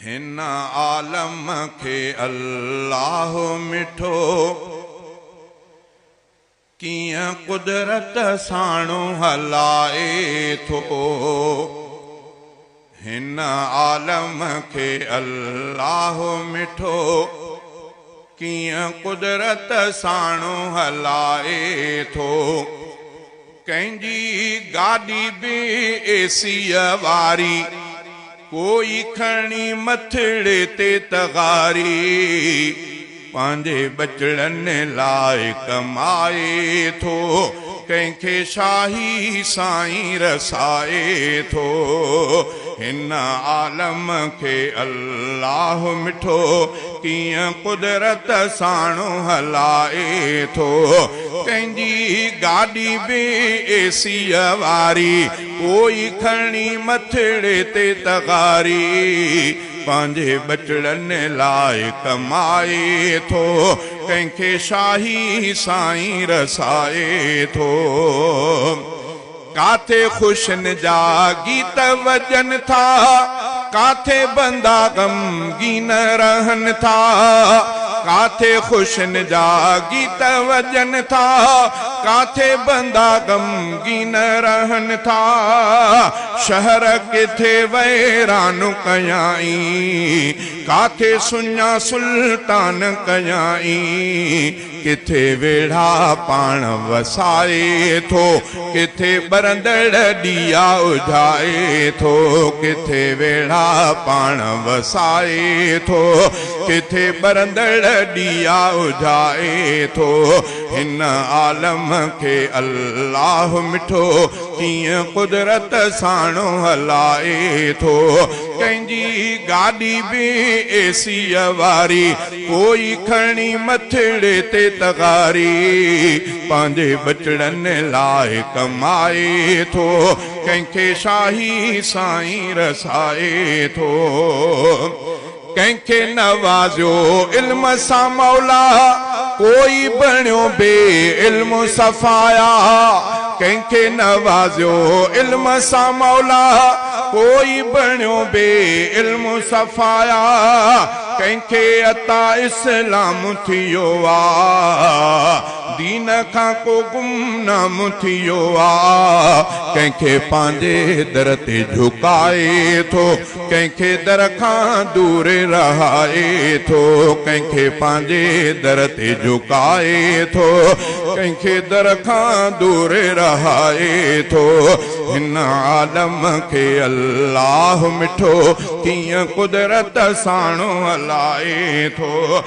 हिन आलम के अल्लाह मिठो कियां कुदरत साणो हलाए थो। हिन आलम के अल्लाह मिठो कियां कुदरत साणो हलाए थो। कंहिंजी गाड़ी भी एसीअ वारी कोई खणी मथड़े ते तगारी पांजे बचड़नि लाइ कमाए थो। कंहिंखे शाही साईं रसाए थो। हिन आलम के अल्लाह मिठो कियां कुदरत साणो हलाए थो। कंहिंजी गाड़ी भी एसीअ वारी कोई खणी मथड़े ते तगारी पांजे बचड़नि लाइ कमाए थो। कंहिंखे शाही साईं रसाए थो। काथे खुशन जा गीत वजन था, काथे बंदा गमगीन रहन था। काथे खुशन जा गीत वजन था, काथे बंदा गमगीन रहन था। शहर किथे वैरान कयाई, काथे सुञा सुल्तान कयाई। किथे वेढ़ा पाण वसाए थो, किथे बरंदड़ दिया उजाए थो। किथे वेढ़ा पाण वसाए थो, किथे बरंदड़ दिया उजाए थो। हिन आलम के अल्लाह मिठो कियां कुदरत साणो हलाए थो। कंहिंजी गाड़ी भी एसीअ वारी कोई खणी मथड़े ते तगारी पांजे बचड़नि लाइ कमाए थो। कंहिंखे शाही साईं रसाए थो। कंहिंखे नवाज़ियो इल्म सां मौला, कोई बणियो बे इल्म सफ़ाया। कंहिंखे नवाज़ियो इल्म सां मौला, कोई बणियो बे इल्म सफ़ाया। कंहिंखे अता इस्लाम थियो आ, दीन खां को गुमनाम थियो आ। कंहिंखे पंहिंजे दर ते झुकाए थो, कंहिंखे दर खां दूर रहाए थो। कंहिंखे पंहिंजे दर ते झुकाए थो, कंहिंखे दर खां दूर रहाए थो। हिन आलम के अल्लाह मिठो कियां कुदरत साणो हलाए थो।